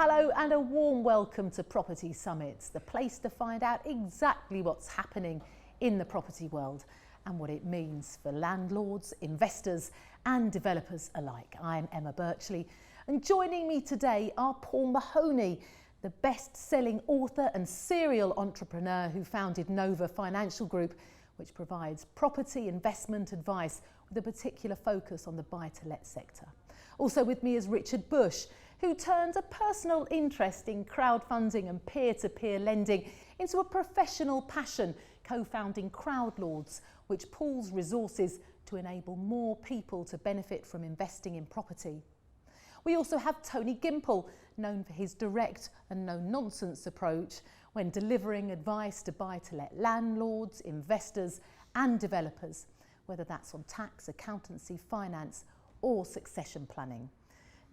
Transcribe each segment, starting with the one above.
Hello and a warm welcome to Property Summits, the place to find out exactly what's happening in the property world and what it means for landlords, investors and developers alike. I'm Emma Birchley, and joining me today are Paul Mahoney, the best-selling author and serial entrepreneur who founded Nova Financial Group, which provides property investment advice with a particular focus on the buy-to-let sector. Also with me is Richard Bush, who turned a personal interest in crowdfunding and peer-to-peer lending into a professional passion, co-founding Crowdlords, which pools resources to enable more people to benefit from investing in property. We also have Tony Gimple, known for his direct and no-nonsense approach when delivering advice to buy-to-let landlords, investors and developers, whether that's on tax, accountancy, finance or succession planning.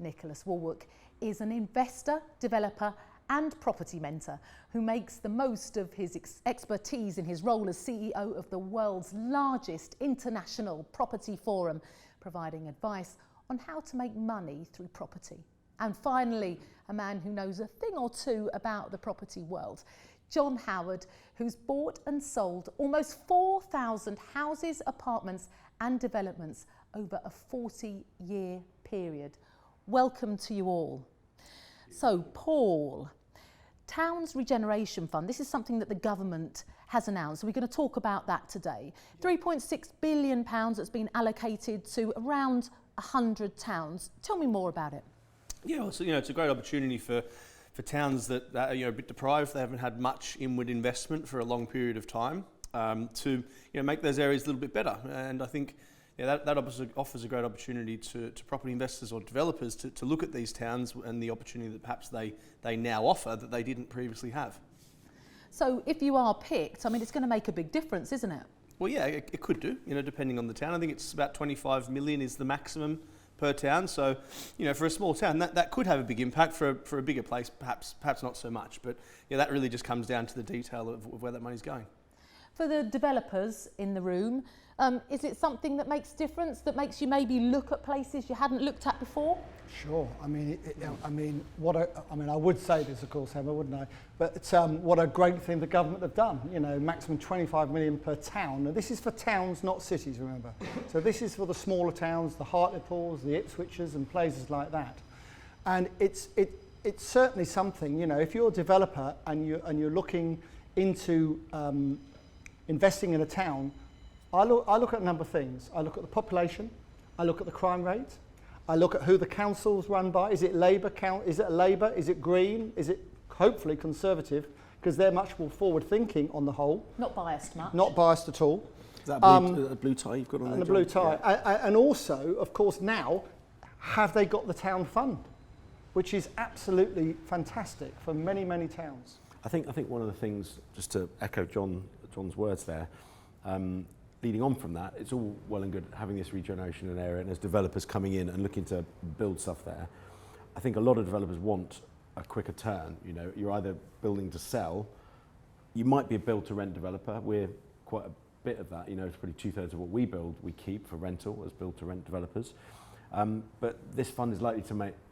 Nicholas Wallwork is an investor, developer and property mentor who makes the most of his expertise in his role as CEO of the world's largest international property forum, providing advice on how to make money through property. And finally, a man who knows a thing or two about the property world, John Howard, who's bought and sold almost 4,000 houses, apartments and developments over a 40-year period. Welcome to you all. So, Paul, Towns Regeneration Fund, this is something that the government has announced. We're going to talk about that today. £3.6 billion that's been allocated to around 100 towns. Tell me more about it. Yeah, well, so, it's a great opportunity for towns that are a bit deprived. They haven't had much inward investment for a long period of time to make those areas a little bit better. And I think that offers a great opportunity to property investors or developers to look at these towns and the opportunity that perhaps they now offer that they didn't previously have. So if you are picked, I mean, it's going to make a big difference, isn't it? Well, yeah, it could do, depending on the town. I think it's about 25 million is the maximum per town. So, for a small town, that could have a big impact. For a bigger place, perhaps not so much. But that really just comes down to the detail of where that money's going. For the developers in the room, is it something that makes difference, that makes you maybe look at places you hadn't looked at before? Sure. I would say this, of course, Emma, wouldn't I? But what a great thing the government have done. Maximum 25 million per town. Now, this is for towns, not cities, remember. So this is for the smaller towns, the Hartlepool, the Ipswiches, and places like that. And it's certainly something. If you're a developer and you're looking into investing in a town, I look at a number of things. I look at the population, I look at the crime rate, I look at who the council's run by. Is it Labour? Is it Labour? Is it Green? Is it hopefully Conservative? Because they're much more forward thinking on the whole. Not biased much. Not biased at all. Is that a blue tie you've got on there? And the blue tie. Yeah. And also, of course, now, have they got the town fund? Which is absolutely fantastic for many, many towns. I think one of the things, just to echo John's words there, leading on from that, it's all well and good having this regeneration in an area, and as developers coming in and looking to build stuff there, I think a lot of developers want a quicker turn. You're either building to sell, you might be a build to rent developer. We're quite a bit of that. It's probably 2/3 of what we build we keep for rental as build to rent developers. But this fund is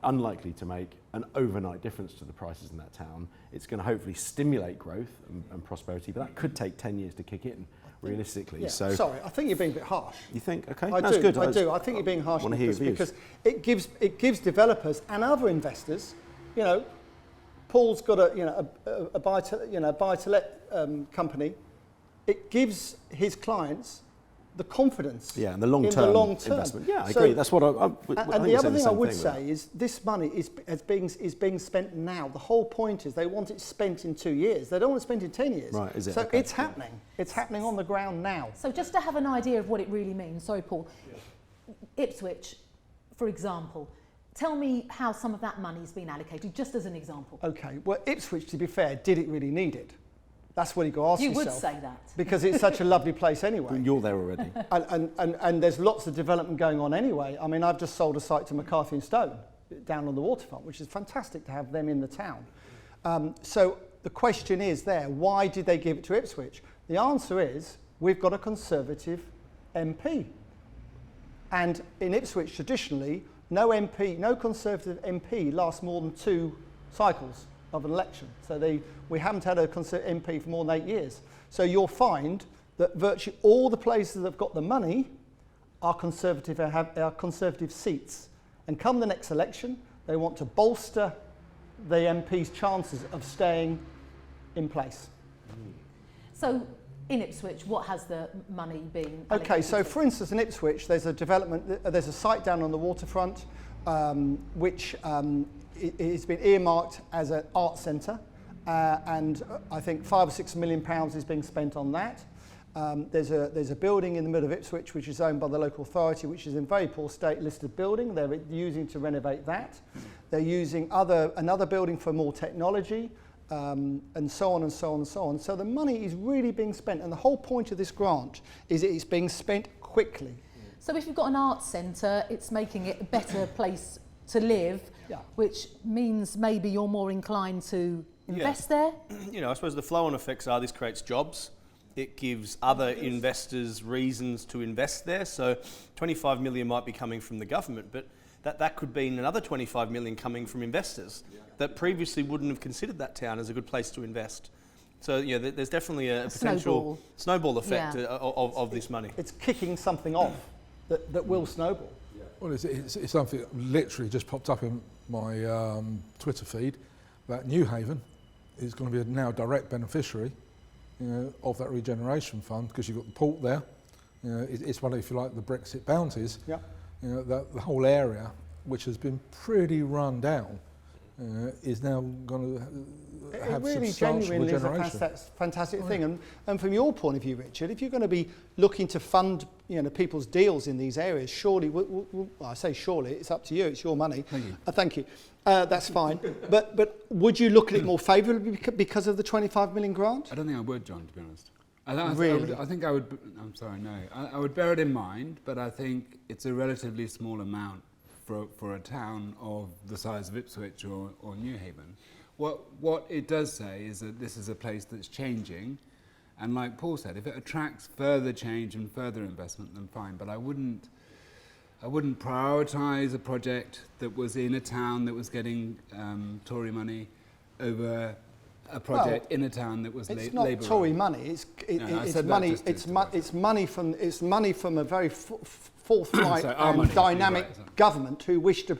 unlikely to make an overnight difference to the prices in that town. It's going to hopefully stimulate growth and prosperity, but that could take 10 years to kick in, realistically. Yeah. So, sorry, I think you're being a bit harsh. You think? Okay, That's good. I do. I think you're being harsh on this because it gives developers and other investors, Paul's got a buy-to-let company. It gives his clients the confidence and the long-term investment. Yeah, I agree. That's what and the other thing I would say is this money is being spent now. The whole point is they want it spent in 2 years. They don't want it spent in 10 years. Right, is it? So okay. it's happening. It's happening on the ground now. So just to have an idea of what it really means, sorry Paul, Ipswich, for example, tell me how some of that money's been allocated, just as an example. Okay, well Ipswich, to be fair, did it really need it? That's what you got to ask yourself. You would say that. Because it's such a lovely place anyway. You're there already. And there's lots of development going on anyway. I mean, I've just sold a site to McCarthy and Stone down on the waterfront, which is fantastic to have them in the town. So the question is there, why did they give it to Ipswich? The answer is, we've got a Conservative MP. And in Ipswich, traditionally, no Conservative MP lasts more than 2 cycles of an election. So we haven't had a MP for more than 8 years. So you'll find that virtually all the places that have got the money are Conservative seats. And come the next election, they want to bolster the MP's chances of staying in place. So in Ipswich, what has the money been allocated Okay, so to? for instance in Ipswich there's a development, there's a site down on the waterfront which has been earmarked as an art centre and I think £5 or £6 million is being spent on that. There's a building in the middle of Ipswich which is owned by the local authority, which is in very poor state, listed building. They're using to renovate that. They're using another building for more technology, and so on and so on and so on. So the money is really being spent, and the whole point of this grant is it's being spent quickly. So if you've got an arts centre, it's making it a better place to live, Yeah. which means maybe you're more inclined to invest there. You know, I suppose the flow-on effects are this creates jobs. It gives other investors reasons to invest there. So 25 million might be coming from the government, but that could be another 25 million coming from investors that previously wouldn't have considered that town as a good place to invest. So, you know, there's definitely a potential snowball effect of this money. It's kicking something off that will snowball. Well, it's something that literally just popped up in my Twitter feed that Newhaven is going to be now a direct beneficiary, you know, of that regeneration fund, because you've got the port there. You know, it's one of, if you like, the Brexit bounties. Yeah. You know, the whole area, which has been pretty run down, is now going to have It really substantial genuinely is regeneration. a fantastic thing. And from your point of view, Richard, if you're going to be looking to fund, you know, people's deals in these areas, surely, well, I say surely, it's up to you, it's your money. Thank you. Thank you. That's fine. But would you look at it more favourably because of the 25 million grant? I don't think I would, John, to be honest. Really? I think I would, I'm sorry, no. I would bear it in mind, but I think it's a relatively small amount for a town of the size of Ipswich or Newhaven. What it does say is that this is a place that's changing, and like Paul said, if it attracts further change and further investment, then fine, but I wouldn't prioritise a project that was in a town that was getting Tory money over a project in a town that was It's Labour. not Tory money. It's money from a very forthright So our and money, dynamic you're right, government who wish to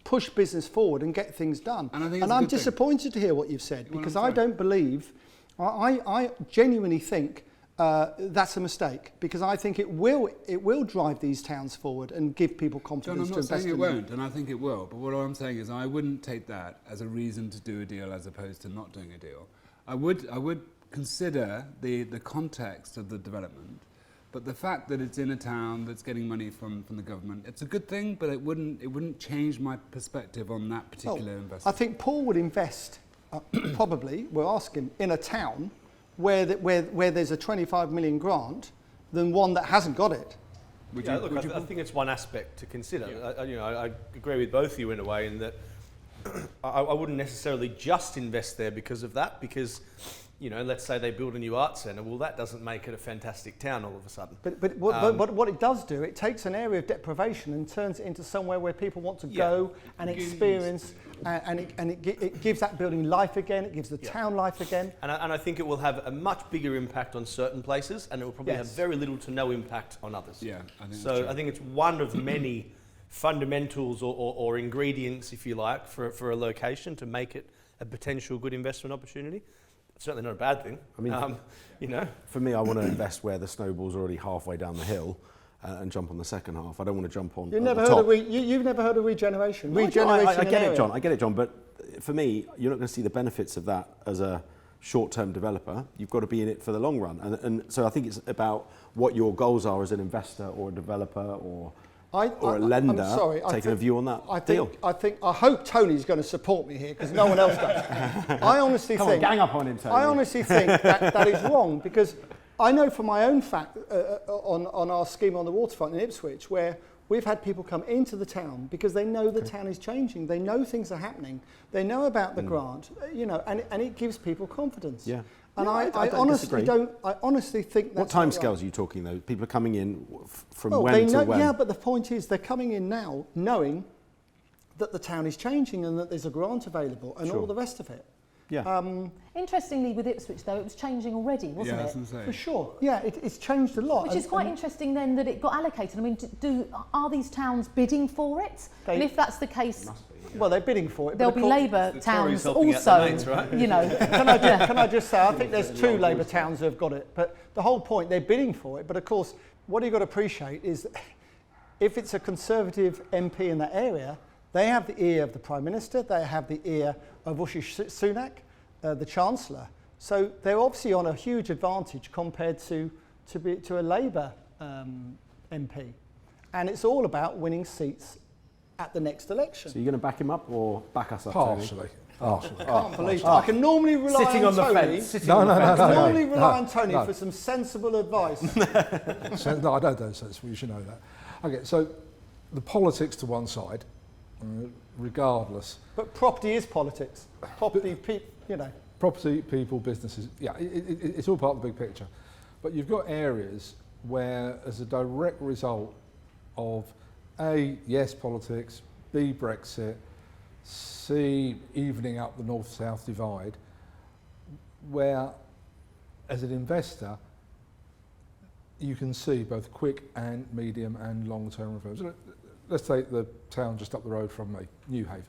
push business forward and get things done. And I think it's And a I'm good thing. disappointed to hear what you've said, Well, because I'm I sorry. don't believe. I genuinely think that's a mistake, because I think it will drive these towns forward and give people John, confidence I'm to not invest saying it in them. won't, and I think it will, but what I'm saying is I wouldn't take that as a reason to do a deal as opposed to not doing a deal. I would consider the context of the development, but the fact that it's in a town that's getting money from the government, it's a good thing, but it wouldn't change my perspective on that particular I investment. think Paul would invest, probably, we'll ask him, in a town where there's a 25 million grant than one that hasn't got it. I think it's one aspect to consider. Yeah. I agree with both of you in a way, in that I wouldn't necessarily just invest there because of that, because, you know, let's say they build a new art centre, well, that doesn't make it a fantastic town all of a sudden. But what it does do, it takes an area of deprivation and turns it into somewhere where people want to go and experience, and it gives that building life again, it gives the town life again. And I think it will have a much bigger impact on certain places, and it will probably have very little to no impact on others. Yeah, I think so. I think it's one of many fundamentals or ingredients, if you like, for a location to make it a potential good investment opportunity. It's certainly not a bad thing. I mean, you know, for me, I want to invest where the snowball's already halfway down the hill and jump on the second half. I don't want to jump on. You've never heard of regeneration. I get it, John. But for me, you're not going to see the benefits of that as a short-term developer. You've got to be in it for the long run, and so I think it's about what your goals are as an investor or a developer or a lender. I'm sorry, taking a view on that deal. I hope Tony's going to support me here, because no one else does. I honestly think. Gang up on him, Tony. I honestly think that is wrong, because I know from my own fact on our scheme on the waterfront in Ipswich, where we've had people come into the town because they know the town is changing, they know things are happening, they know about the grant, you know, and it gives people confidence. Yeah. And No, I don't honestly disagree. I honestly think that's What not timescales right. are you talking though? People are coming in from Well, when they to know, when? yeah, but the point is they're coming in now knowing that the town is changing and that there's a grant available and Sure. all the rest of it. Yeah. Interestingly, with Ipswich, though, it was changing already, wasn't Yeah, I it? was gonna say. For sure. Yeah, it's changed a lot. Which is quite interesting then that it got allocated. I mean, are these towns bidding for it? And if that's the case, Well, they're bidding for it. there'll but be of course- Labour the towns Tories helping out also, their mates, right? you know. Can I just say, I think there's 2 Labour towns who have got it. But the whole point, they're bidding for it. But of course, what you've got to appreciate is if it's a Conservative MP in that area, they have the ear of the Prime Minister, they have the ear of Rishi Sunak, the Chancellor. So they're obviously on a huge advantage compared to a Labour MP. And it's all about winning seats at the next election. So you're going to back him up or back us up, Tony? Partially. Partially. I can't believe I can normally rely Sitting on the Tony. fence. No, no, I no, can no, normally rely on no, Tony no. for some sensible advice. No, I don't do sensible, you should know that. Okay, so the politics to one side, regardless. But property is politics. Property, Property, people, businesses, yeah, it's all part of the big picture. But you've got areas where, as a direct result of A, yes, politics, B, Brexit, C, evening up the north-south divide, where, as an investor, you can see both quick and medium and long-term reforms. Let's take the town just up the road from me, Newhaven.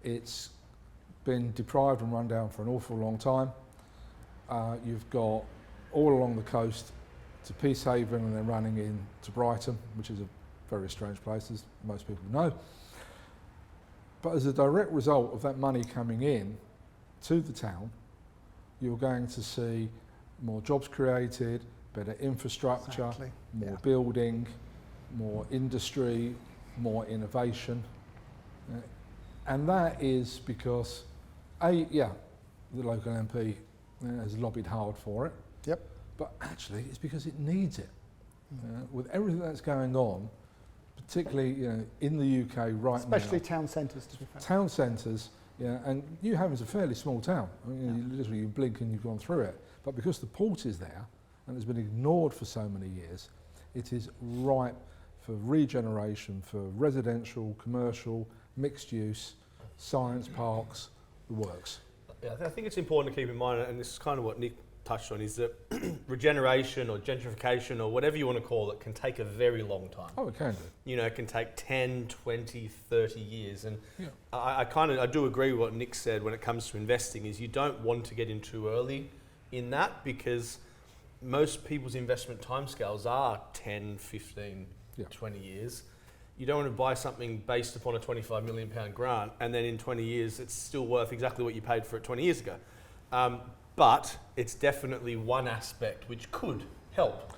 It's been deprived and run down for an awful long time. You've got all along the coast to Peacehaven and then running in to Brighton, which is a very strange place, as most people know. But as a direct result of that money coming in to the town, you're going to see more jobs created, better infrastructure, Exactly. more building, more industry, more innovation. And that is because, the local MP has lobbied hard for it. Yep. But actually, it's because it needs it. With everything that's going on, particularly in the UK right Especially now. town centres, to be fair. Town centres, and Newhaven's a fairly small town. I mean, you blink and you've gone through it. But because the port is there, and it's been ignored for so many years, it is ripe for regeneration, for residential, commercial, mixed use, science parks, the works. Yeah, I think it's important to keep in mind, and this is kind of what Nick touched on, is that regeneration or gentrification or whatever you want to call it can take a very long time. Oh, it can do. You know, it can take 10, 20, 30 years. And Yeah. I do agree with what Nick said when it comes to investing, is you don't want to get in too early in that, because most people's investment timescales are 10, 15, 20 years. You don't want to buy something based upon a £25 million grant and then in 20 years it's still worth exactly what you paid for it 20 years ago. But it's definitely one aspect which could help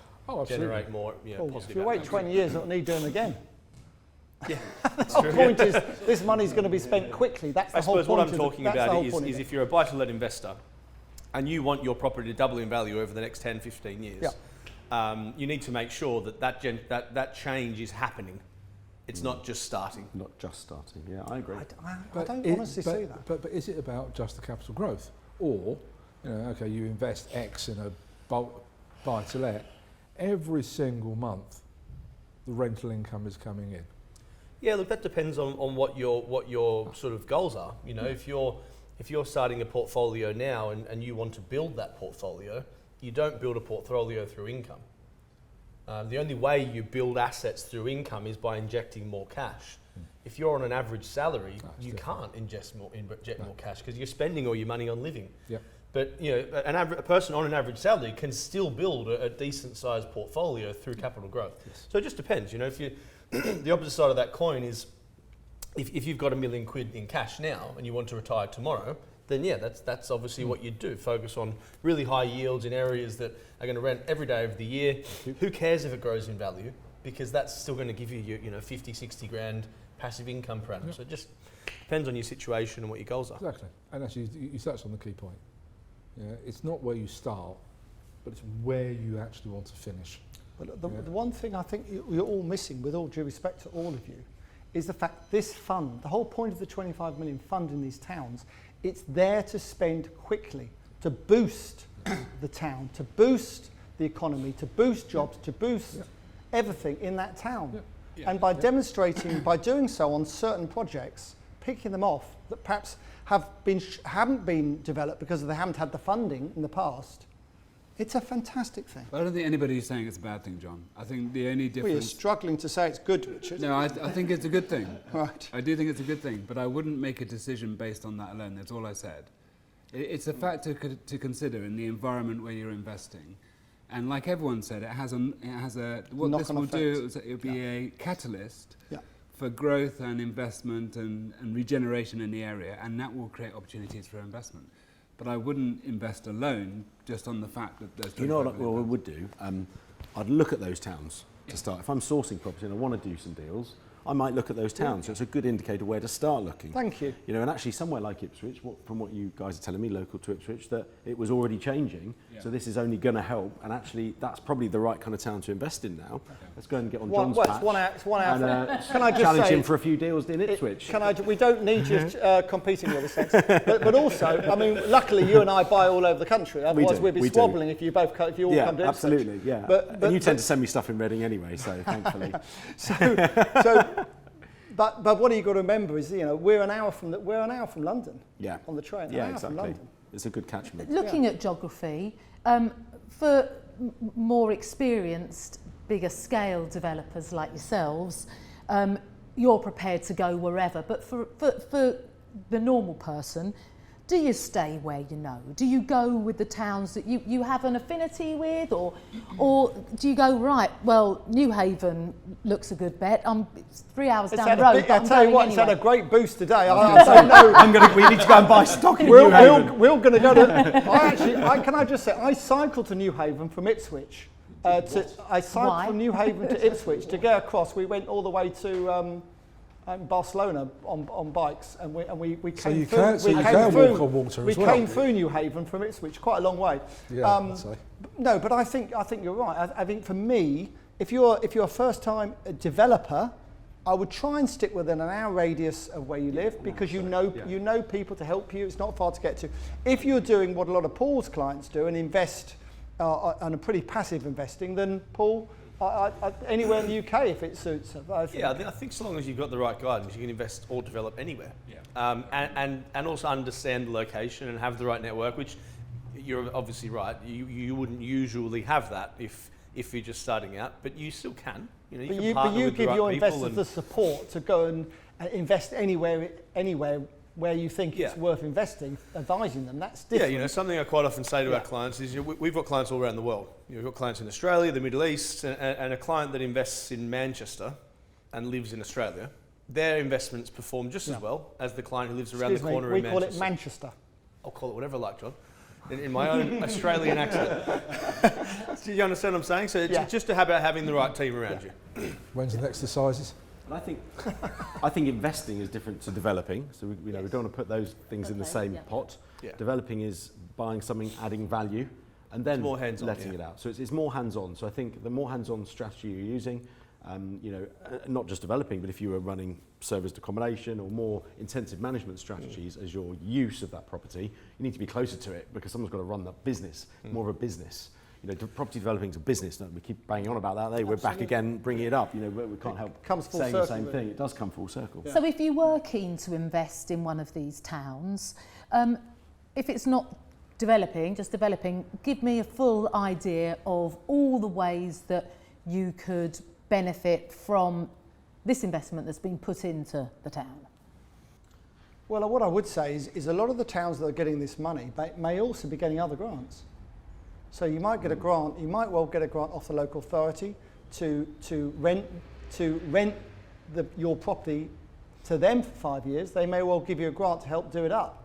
generate more positive If you wait outcomes. 20 years, it'll need doing again. Yeah, The point is, this money's going to be spent quickly. That's the I whole point. suppose what I'm talking that's the about whole is point of it. if you're a buy-to-let investor and you want your property to double in value over the next 10, 15 years, you need to make sure that change is happening. It's not just starting. Not just starting, yeah, I agree. I don't honestly see that. But is it about just the capital growth? Or, you invest X in a bulk buy-to-let, every single month the rental income is coming in. Yeah, look, that depends on what your sort of goals are. You know, if you're starting a portfolio now and you want to build that portfolio, you don't build a portfolio through income. The only way you build assets through income is by injecting more cash. If you're on an average salary, you can't inject more cash because you're spending all your money on living. Yep. But a person on an average salary can still build a decent sized portfolio through capital growth. Yes. So it just depends. If you the opposite side of that coin is if you've got £1 million in cash now and you want to retire tomorrow, then that's obviously what you'd do. Focus on really high yields in areas that are going to rent every day of the year. Who cares if it grows in value? Because that's still going to give you 50, 60 grand passive income per annum. Yep. So it just depends on your situation and what your goals are. Exactly. And actually, you touched on the key point. It's not where you start, but it's where you actually want to finish. But the one thing I think you're all missing, with all due respect to all of you, is the fact this fund, the whole point of the 25 million fund in these towns, it's there to spend quickly, to boost the town, to boost the economy, to boost jobs, to boost everything in that town. and by demonstrating, by doing so on certain projects, picking them off that perhaps haven't been developed because they haven't had the funding in the past, it's a fantastic thing. I don't think anybody's saying it's a bad thing, John. I think the only difference... Well, you're struggling to say it's good, Richard. No, I think it's a good thing. Right. I do think it's a good thing, but I wouldn't make a decision based on that alone. That's all I said. It's a factor to consider in the environment where you're investing. And like everyone said, what this will do is it'll be a catalyst for growth and investment and regeneration in the area, and that will create opportunities for investment. But I wouldn't invest alone just on the fact that there's... You know what I would do? I'd look at those towns to start. If I'm sourcing property and I want to do some deals, I might look at those towns. So it's a good indicator where to start looking. Thank you. You know, and actually somewhere like Ipswich, from what you guys are telling me, local to Ipswich, that it was already changing. So this is only going to help. And actually, that's probably the right kind of town to invest in now. Okay. Let's go and get on John's patch. It's one out. And, can I just challenge say, him for a few deals in Ipswich. We don't need you competing with us. But also, I mean, luckily you and I buy all over the country. Otherwise, we'd be squabbling if you all come to Ipswich. Absolutely, yeah. But you tend to send me stuff in Reading anyway, so thankfully. But what you've got to remember is, you know, we're an hour from London. Yeah. On the train. Yeah, exactly. It's a good catchment. Looking at geography, for more experienced, bigger scale developers like yourselves, you're prepared to go wherever. But for the normal person, do you stay where you know? Do you go with the towns that you have an affinity with, or do you go, right, well, Newhaven looks a good bet. It's 3 hours down the road. I'll tell you what, it's had a great boost today. We need to go and buy stock in Newhaven. We're going to go to... Can I just say, I cycled to Newhaven from Ipswich. I cycled from Newhaven to Ipswich to get across. We went all the way to... Barcelona on bikes, and we came through. So you can walk on water as well. We came through Newhaven from Ipswich, quite a long way. Yeah, no, but I think you're right. I think for me, if you're a first-time developer, I would try and stick within an hour radius of where you live, because you know people to help you. It's not far to get to. If you're doing what a lot of Paul's clients do and invest on a pretty passive investing, then Paul. Anywhere in the UK if it suits. I think so long as you've got the right guidance, you can invest or develop anywhere. Yeah. And also understand the location and have the right network, which you're obviously right. You wouldn't usually have that if you're just starting out, but you still can. You know, but you give your investors the support to go and invest anywhere where you think it's worth investing, advising them. That's different. Yeah, you know, something I quite often say to our clients is, we've got clients all around the world. We've got clients in Australia, the Middle East, and a client that invests in Manchester and lives in Australia. Their investments perform just as well as the client who lives around the corner in Manchester. We call it Manchester. I'll call it whatever I like, John. In my own Australian accent. Do you understand what I'm saying? So it's just about having the right team around you. When's the exercises? And I think investing is different to developing. So we don't want to put those things in the same pot. Yeah. Developing is buying something, adding value, and then letting it out. So it's more hands-on. So I think the more hands-on strategy you're using, not just developing, but if you were running serviced accommodation or more intensive management strategies as your use of that property, you need to be closer to it, because someone's got to run that business, more of a business. You know, property developing is a business. Don't we keep banging on about that? We're back again, bringing it up. You know, we can't help saying the same thing. It does come full circle. Yeah. So if you were keen to invest in one of these towns, if it's not developing, just developing, give me a full idea of all the ways that you could benefit from this investment that's been put into the town. Well, what I would say is a lot of the towns that are getting this money may also be getting other grants. So you might get a grant. You might well get a grant off the local authority to rent your property to them for 5 years. They may well give you a grant to help do it up.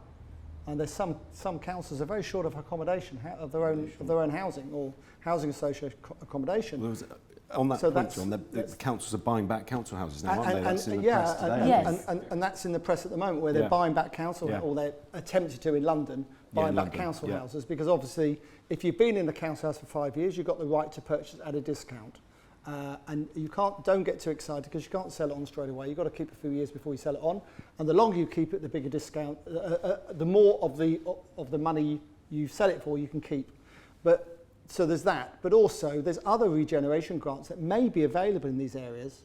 And there's some councils are very short of accommodation of their own housing or housing association accommodation. Well, on that point, John, the councils are buying back council houses now, aren't they? That's in the press today. And that's in the press at the moment, where they're buying back council, or they're attempting to in London, buying back council houses, because obviously if you've been in the council house for 5 years, you've got the right to purchase at a discount. And you don't get too excited, because you can't sell it on straight away. You've got to keep it a few years before you sell it on. And the longer you keep it, the bigger discount, the more of the money you sell it for, you can keep. So there's that. But also there's other regeneration grants that may be available in these areas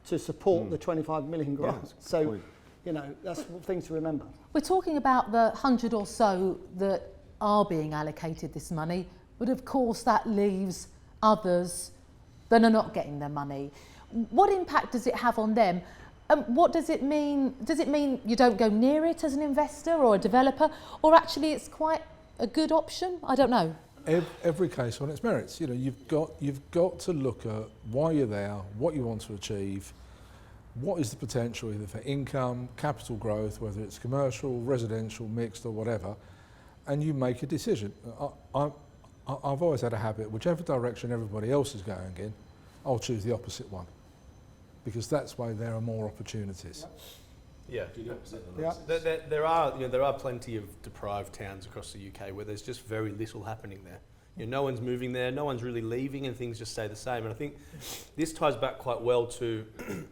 to support the 25 million grant. that's a good So, point. you know, that's things to remember. We're talking about the 100 or so that are being allocated this money, but of course that leaves others that are not getting their money. What impact does it have on them? What does it mean? Does it mean you don't go near it as an investor or a developer, or actually it's quite a good option? I don't know. Every case on its merits. You know, you've got to look at why you're there, what you want to achieve, what is the potential either for income, capital growth, whether it's commercial, residential, mixed or whatever, and you make a decision. I've always had a habit, whichever direction everybody else is going in, I'll choose the opposite one, because that's why there are more opportunities. Yeah. Yeah. There are plenty of deprived towns across the UK where there's just very little happening there. You know, no one's moving there, no one's really leaving, and things just stay the same. And I think this ties back quite well to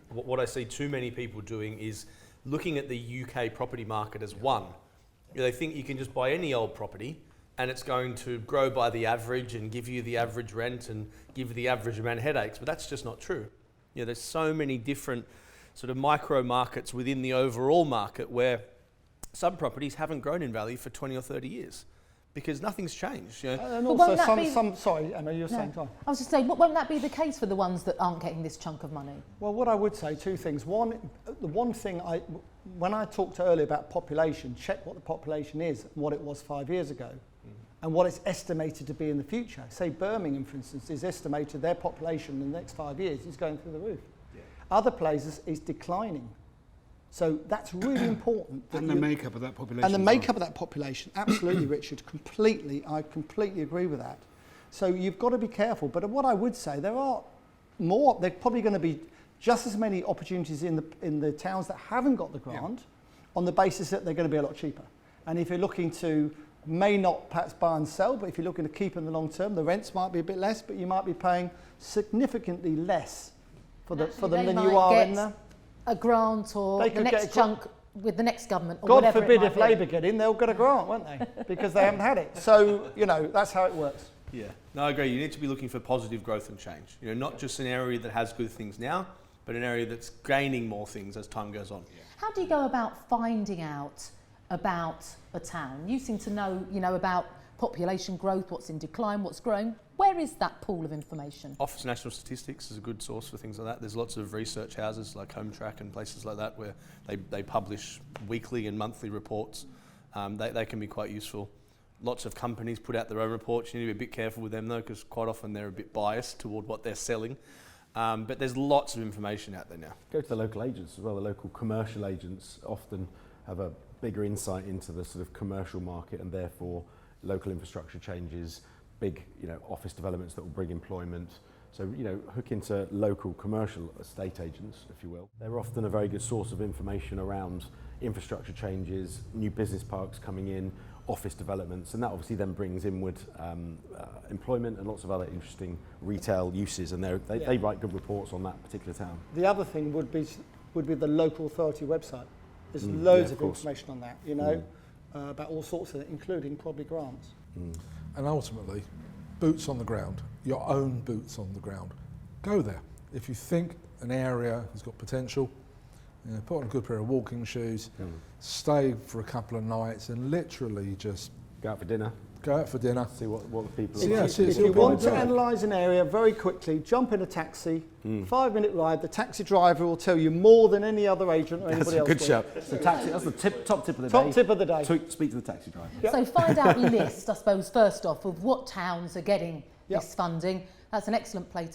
what I see too many people doing is looking at the UK property market as one. You know, they think you can just buy any old property and it's going to grow by the average and give you the average rent and give you the average amount of headaches, but that's just not true. You know, there's so many different sort of micro markets within the overall market where some properties haven't grown in value for 20 or 30 years because nothing's changed. You know. And But also won't that be- sorry, Emma, you were saying, No. Tom. I was just saying, won't that be the case for the ones that aren't getting this chunk of money? Well, what I would say, two things. One, the one thing when I talked earlier about population, check what the population is and what it was 5 years ago and what it's estimated to be in the future. Say Birmingham, for instance, is estimated their population in the next 5 years is going through the roof. Yeah. Other places is declining. So that's really important. that And the you- makeup of that population. And the as well. makeup of that population, absolutely, Richard, I completely agree with that. So you've got to be careful. But what I would say, there's probably going to be just as many opportunities in the towns that haven't got the grant on the basis that they're going to be a lot cheaper. And if you're looking to, may not perhaps buy and sell, but if you're looking to keep in the long term, the rents might be a bit less, but you might be paying significantly less for them They than might you are get in there. a grant or They the could get next a chunk with the next government or God whatever forbid it might if be. Labour get in, they'll get a grant, won't they? Because they haven't had it. So, you know, that's how it works. Yeah, no, I agree. You need to be looking for positive growth and change. You know, not just an area that has good things now, but an area that's gaining more things as time goes on. How do you go about finding out about a town? You seem to know, about population growth, what's in decline, what's growing. Where is that pool of information? Office of National Statistics is a good source for things like that. There's lots of research houses like Home Track and places like that where they publish weekly and monthly reports. They can be quite useful. Lots of companies put out their own reports. You need to be a bit careful with them though, because quite often they're a bit biased toward what they're selling. But there's lots of information out there now. Go to the local agents as well. The local commercial agents often have a bigger insight into the sort of commercial market and therefore local infrastructure changes, big office developments that will bring employment. So hook into local commercial estate agents, if you will. They're often a very good source of information around infrastructure changes, new business parks coming in, office developments, and that obviously then brings inward employment and lots of other interesting retail uses, and they write good reports on that particular town. The other thing would be the local authority website. There's loads of course. information on that, about all sorts of it, including probably grants. And ultimately, boots on the ground, your own boots on the ground. Go there. If you think an area has got potential, put on a good pair of walking shoes, stay for a couple of nights and literally just Go out for dinner, see what the people Yeah, are If see you what want people to are doing. analyse an area very quickly, jump in a taxi, 5-minute ride, the taxi driver will tell you more than any other agent or That's anybody a else good will. shout. So taxi, that's the top tip of the day. Top tip of the day. Speak to the taxi driver. So find out a list, I suppose, first off, of what towns are getting Yep. this funding. That's an excellent place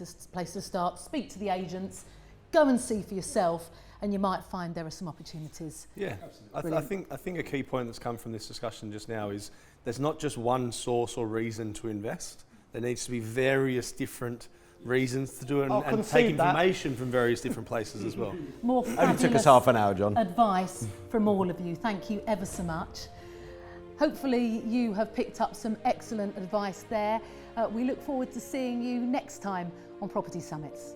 to start. Speak to the agents, go and see for yourself, and you might find there are some opportunities. Yeah, I think a key point that's come from this discussion just now is there's not just one source or reason to invest. There needs to be various different reasons to do it I'll and concede take that. information from various different places as well. More Only took us fabulous half an hour, John. advice from all of you. Thank you ever so much. Hopefully you have picked up some excellent advice there. We look forward to seeing you next time on Property Summits.